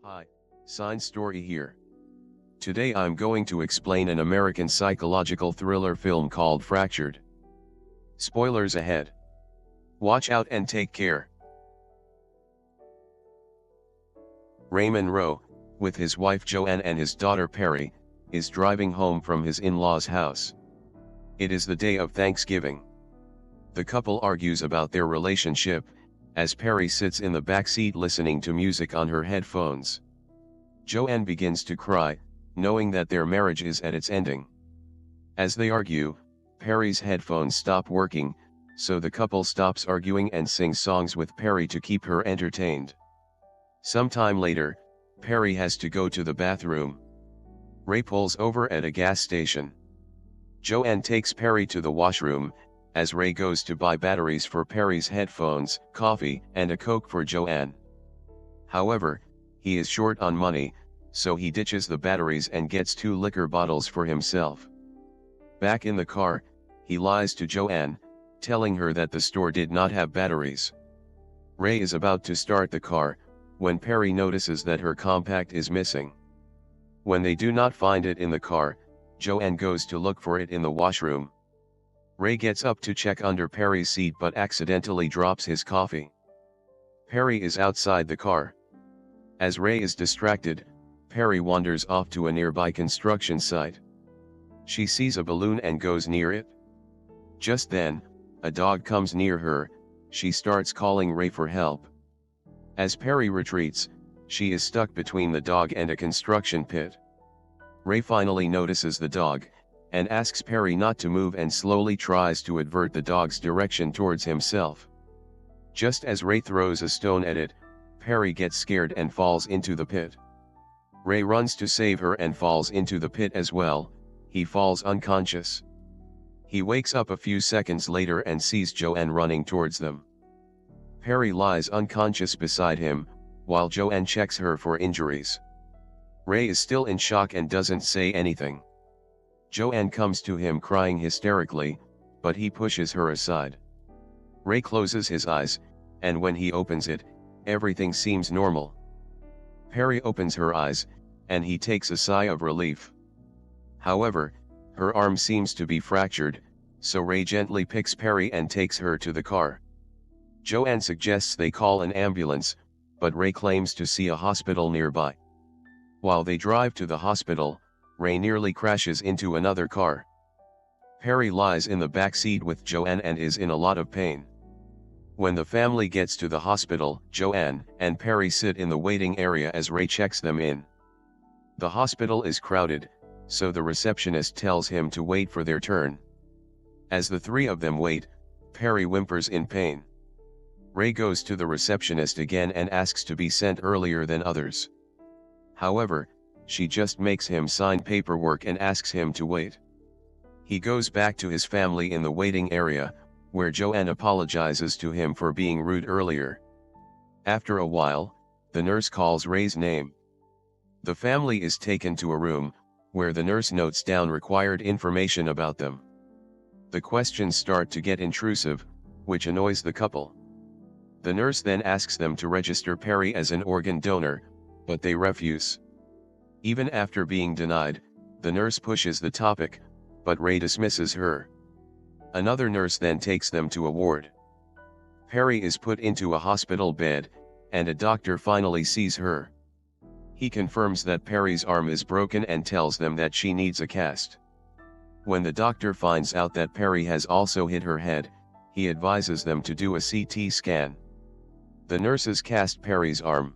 Hi, Science Story here. Today I'm going to explain an American psychological thriller film called Fractured. Spoilers ahead. Watch out and take care. Ray Monroe, with his wife Joanne and his daughter Peri, is driving home from his in-laws' house. It is the day of Thanksgiving. The couple argues about their relationship, as Peri sits in the back seat listening to music on her headphones. Joanne begins to cry, knowing that their marriage is at its ending. As they argue, Peri's headphones stop working, so the couple stops arguing and sings songs with Peri to keep her entertained. Sometime later, Peri has to go to the bathroom. Ray pulls over at a gas station. Joanne takes Peri to the washroom, as Ray goes to buy batteries for Peri's headphones, coffee, and a Coke for Joanne. However, he is short on money, so he ditches the batteries and gets 2 liquor bottles for himself. Back in the car, he lies to Joanne, telling her that the store did not have batteries. Ray is about to start the car, when Peri notices that her compact is missing. When they do not find it in the car, Joanne goes to look for it in the washroom. Ray gets up to check under Peri's seat but accidentally drops his coffee. Peri is outside the car. As Ray is distracted, Peri wanders off to a nearby construction site. She sees a balloon and goes near it. Just then, a dog comes near her. She starts calling Ray for help. As Peri retreats, she is stuck between the dog and a construction pit. Ray finally notices the dog, and asks Peri not to move and slowly tries to avert the dog's direction towards himself. Just as Ray throws a stone at it, Peri gets scared and falls into the pit. Ray runs to save her and falls into the pit as well. He falls unconscious. He wakes up a few seconds later and sees Joanne running towards them. Peri lies unconscious beside him, while Joanne checks her for injuries. Ray is still in shock and doesn't say anything. Joanne comes to him crying hysterically, but he pushes her aside. Ray closes his eyes, and when he opens it, everything seems normal. Peri opens her eyes, and he takes a sigh of relief. However, her arm seems to be fractured, so Ray gently picks Peri and takes her to the car. Joanne suggests they call an ambulance, but Ray claims to see a hospital nearby. While they drive to the hospital, Ray nearly crashes into another car. Peri lies in the back seat with Joanne and is in a lot of pain. When the family gets to the hospital, Joanne and Peri sit in the waiting area as Ray checks them in. The hospital is crowded, so the receptionist tells him to wait for their turn. As the 3 of them wait, Peri whimpers in pain. Ray goes to the receptionist again and asks to be sent earlier than others. However, she just makes him sign paperwork and asks him to wait. He goes back to his family in the waiting area, where Joanne apologizes to him for being rude earlier. After a while, the nurse calls Ray's name. The family is taken to a room, where the nurse notes down required information about them. The questions start to get intrusive, which annoys the couple. The nurse then asks them to register Peri as an organ donor, but they refuse. Even after being denied, the nurse pushes the topic, but Ray dismisses her. Another nurse then takes them to a ward. Peri is put into a hospital bed, and a doctor finally sees her. He confirms that Peri's arm is broken and tells them that she needs a cast. When the doctor finds out that Peri has also hit her head, he advises them to do a CT scan. The nurses cast Peri's arm.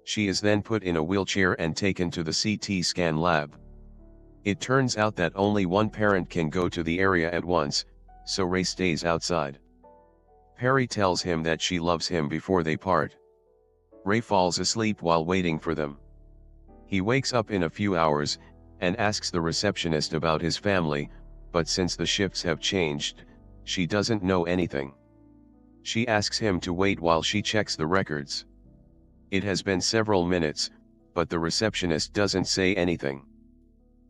She is then put in a wheelchair and taken to the CT scan lab. It turns out that only one parent can go to the area at once, so Ray stays outside. Peri tells him that she loves him before they part. Ray falls asleep while waiting for them. He wakes up in a few hours, and asks the receptionist about his family, but since the shifts have changed, she doesn't know anything. She asks him to wait while she checks the records. It has been several minutes, but the receptionist doesn't say anything.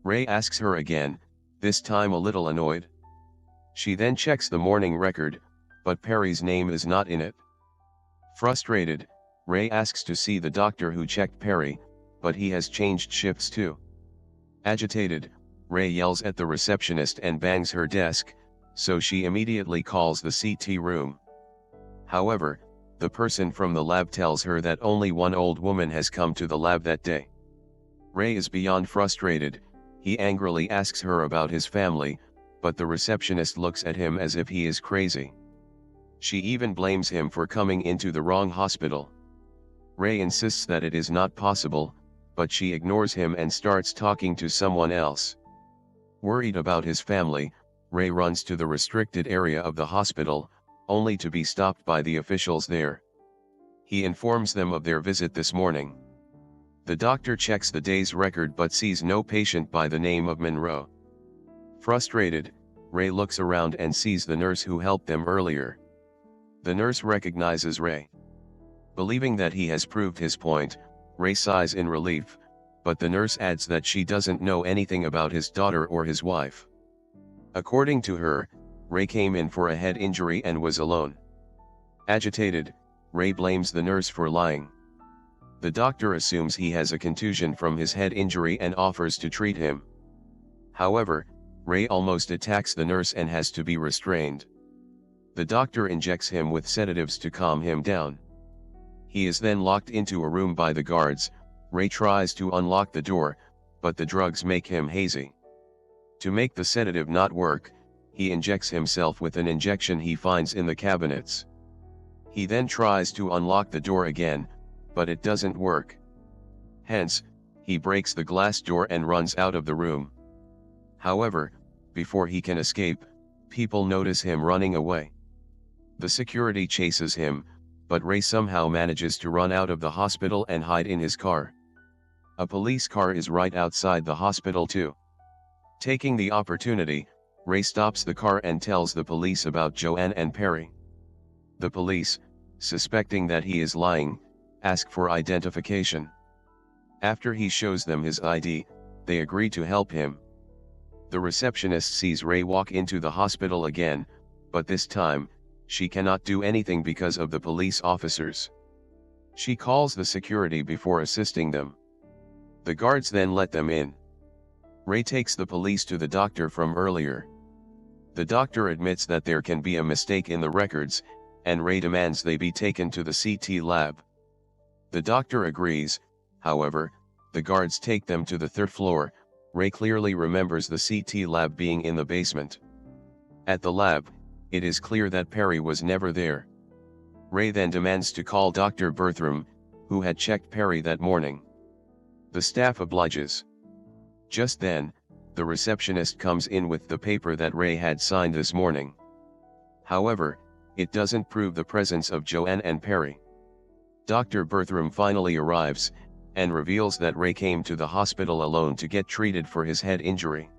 Ray asks her again, this time a little annoyed. She then checks the morning record, but Peri's name is not in it. Frustrated, Ray asks to see the doctor who checked Peri, but he has changed shifts too. Agitated, Ray yells at the receptionist and bangs her desk, so she immediately calls the CT room. However, the person from the lab tells her that only one old woman has come to the lab that day. Ray is beyond frustrated. He angrily asks her about his family, but the receptionist looks at him as if he is crazy. She even blames him for coming into the wrong hospital. Ray insists that it is not possible, but she ignores him and starts talking to someone else. Worried about his family, Ray runs to the restricted area of the hospital, only to be stopped by the officials there. He informs them of their visit this morning. The doctor checks the day's record but sees no patient by the name of Monroe. Frustrated, Ray looks around and sees the nurse who helped them earlier. The nurse recognizes Ray. Believing that he has proved his point, Ray sighs in relief, but the nurse adds that she doesn't know anything about his daughter or his wife. According to her, Ray came in for a head injury and was alone. Agitated, Ray blames the nurse for lying. The doctor assumes he has a contusion from his head injury and offers to treat him. However, Ray almost attacks the nurse and has to be restrained. The doctor injects him with sedatives to calm him down. He is then locked into a room by the guards. Ray tries to unlock the door, but the drugs make him hazy. To make the sedative not work, he injects himself with an injection he finds in the cabinets. He then tries to unlock the door again, but it doesn't work. Hence, he breaks the glass door and runs out of the room. However, before he can escape, people notice him running away. The security chases him, but Ray somehow manages to run out of the hospital and hide in his car. A police car is right outside the hospital too. Taking the opportunity, Ray stops the car and tells the police about Joanne and Peri. The police, suspecting that he is lying, ask for identification. After he shows them his ID, they agree to help him. The receptionist sees Ray walk into the hospital again, but this time, she cannot do anything because of the police officers. She calls the security before assisting them. The guards then let them in. Ray takes the police to the doctor from earlier. The doctor admits that there can be a mistake in the records, and Ray demands they be taken to the CT lab. The doctor agrees. However, the guards take them to the third floor. Ray clearly remembers the CT lab being in the basement. At the lab, it is clear that Peri was never there. Ray then demands to call Dr. Bertram, who had checked Peri that morning. The staff obliges. Just then, the receptionist comes in with the paper that Ray had signed this morning. However, it doesn't prove the presence of Joanne and Peri. Dr. Bertram finally arrives, and reveals that Ray came to the hospital alone to get treated for his head injury.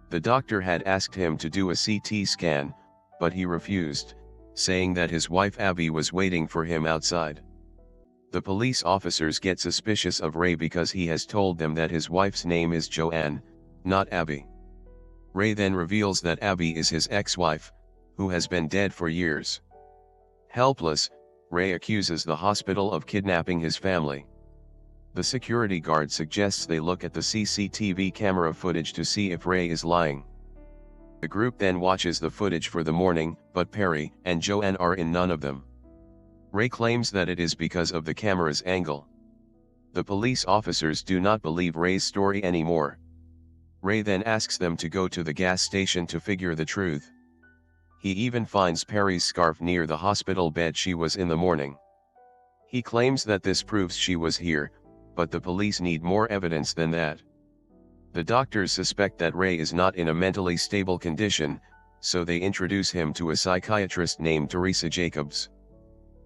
The doctor had asked him to do a CT scan, but he refused, saying that his wife Abby was waiting for him outside. The police officers get suspicious of Ray because he has told them that his wife's name is Joanne, not Abby. Ray then reveals that Abby is his ex-wife, who has been dead for years. Helpless, Ray accuses the hospital of kidnapping his family. The security guard suggests they look at the CCTV camera footage to see if Ray is lying. The group then watches the footage for the morning, but Peri and Joanne are in none of them. Ray claims that it is because of the camera's angle. The police officers do not believe Ray's story anymore. Ray then asks them to go to the gas station to figure the truth. He even finds Peri's scarf near the hospital bed she was in the morning. He claims that this proves she was here, but the police need more evidence than that. The doctors suspect that Ray is not in a mentally stable condition, so they introduce him to a psychiatrist named Teresa Jacobs.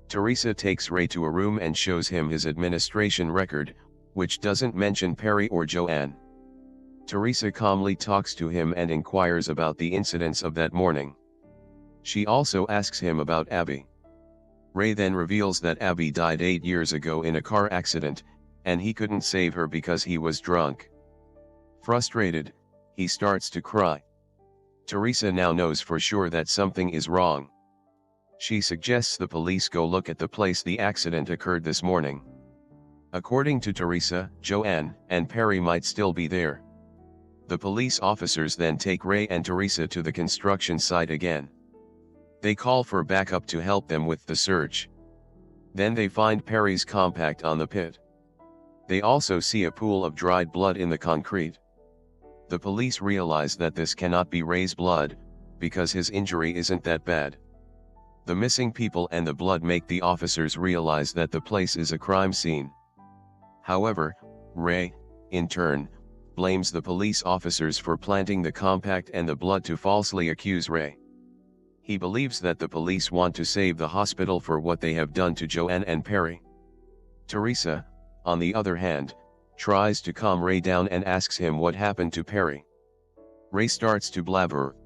Teresa takes Ray to a room and shows him his administration record, which doesn't mention Peri or Joanne. Teresa calmly talks to him and inquires about the incidents of that morning. She also asks him about Abby. Ray then reveals that Abby died 8 years ago in a car accident, and he couldn't save her because he was drunk. Frustrated, he starts to cry. Teresa now knows for sure that something is wrong. She suggests the police go look at the place the accident occurred this morning. According to Teresa, Joanne and Peri might still be there. The police officers then take Ray and Teresa to the construction site again. They call for backup to help them with the search. Then they find Peri's compact on the pit. They also see a pool of dried blood in the concrete. The police realize that this cannot be Ray's blood, because his injury isn't that bad. The missing people and the blood make the officers realize that the place is a crime scene. However, Ray, in turn, blames the police officers for planting the compact and the blood to falsely accuse Ray. He believes that the police want to save the hospital for what they have done to Joanne and Peri. Teresa, on the other hand, tries to calm Ray down and asks him what happened to Peri. Ray starts to blabber.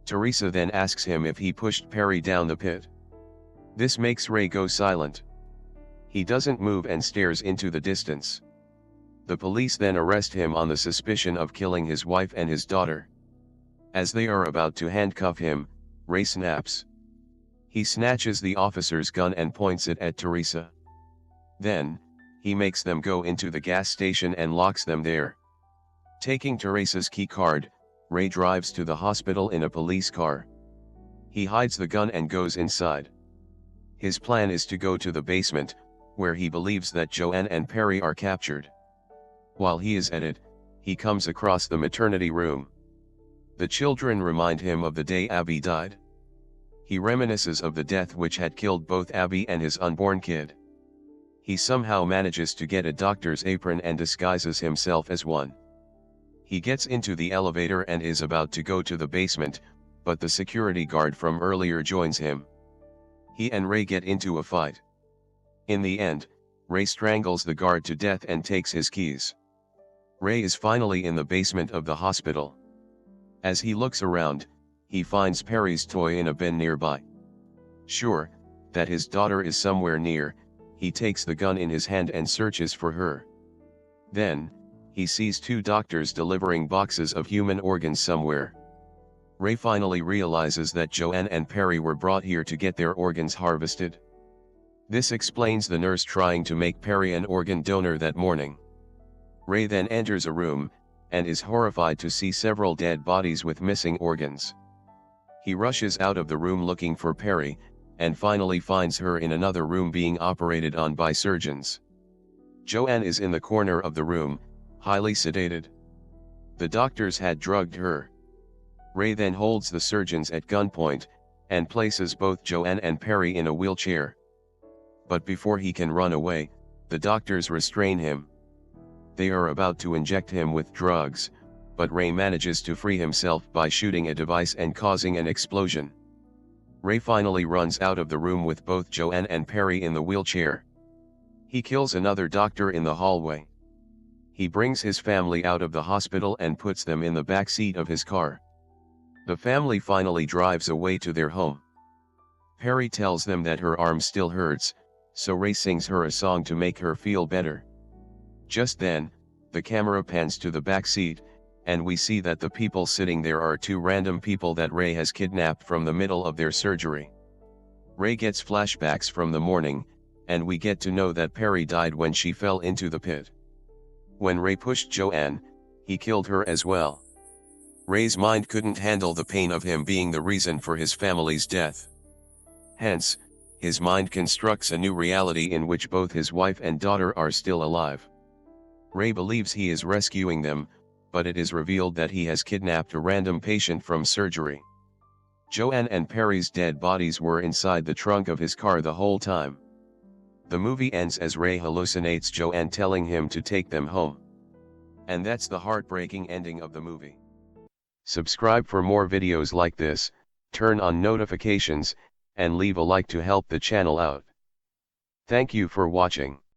Teresa then asks him if he pushed Peri down the pit. This makes Ray go silent. He doesn't move and stares into the distance. The police then arrest him on the suspicion of killing his wife and his daughter. As they are about to handcuff him, Ray snaps. He snatches the officer's gun and points it at Teresa. Then, he makes them go into the gas station and locks them there. Taking Teresa's key card, Ray drives to the hospital in a police car. He hides the gun and goes inside. His plan is to go to the basement, where he believes that Joanne and Peri are captured. While he is at it, he comes across the maternity room. The children remind him of the day Abby died. He reminisces of the death which had killed both Abby and his unborn kid. He somehow manages to get a doctor's apron and disguises himself as one. He gets into the elevator and is about to go to the basement, but the security guard from earlier joins him. He and Ray get into a fight. In the end, Ray strangles the guard to death and takes his keys. Ray is finally in the basement of the hospital. As he looks around, he finds Peri's toy in a bin nearby. Sure that his daughter is somewhere near, he takes the gun in his hand and searches for her. Then, he sees two doctors delivering boxes of human organs somewhere. Ray finally realizes that Joanne and Peri were brought here to get their organs harvested. This explains the nurse trying to make Peri an organ donor that morning. Ray then enters a room, and is horrified to see several dead bodies with missing organs. He rushes out of the room looking for Peri, and finally finds her in another room being operated on by surgeons. Joanne is in the corner of the room, highly sedated. The doctors had drugged her. Ray then holds the surgeons at gunpoint, and places both Joanne and Peri in a wheelchair. But before he can run away, the doctors restrain him. They are about to inject him with drugs, but Ray manages to free himself by shooting a device and causing an explosion. Ray finally runs out of the room with both Joanne and Peri in the wheelchair. He kills another doctor in the hallway. He brings his family out of the hospital and puts them in the back seat of his car. The family finally drives away to their home. Peri tells them that her arm still hurts, so Ray sings her a song to make her feel better. Just then, the camera pans to the back seat, and we see that the people sitting there are two random people that Ray has kidnapped from the middle of their surgery. Ray gets flashbacks from the morning, and we get to know that Peri died when she fell into the pit. When Ray pushed Joanne, he killed her as well. Ray's mind couldn't handle the pain of him being the reason for his family's death. Hence, his mind constructs a new reality in which both his wife and daughter are still alive. Ray believes he is rescuing them, but it is revealed that he has kidnapped a random patient from surgery. Joanne and Peri's dead bodies were inside the trunk of his car the whole time. The movie ends as Ray hallucinates Joanne telling him to take them home. And that's the heartbreaking ending of the movie. Subscribe for more videos like this, turn on notifications, and leave a like to help the channel out. Thank you for watching.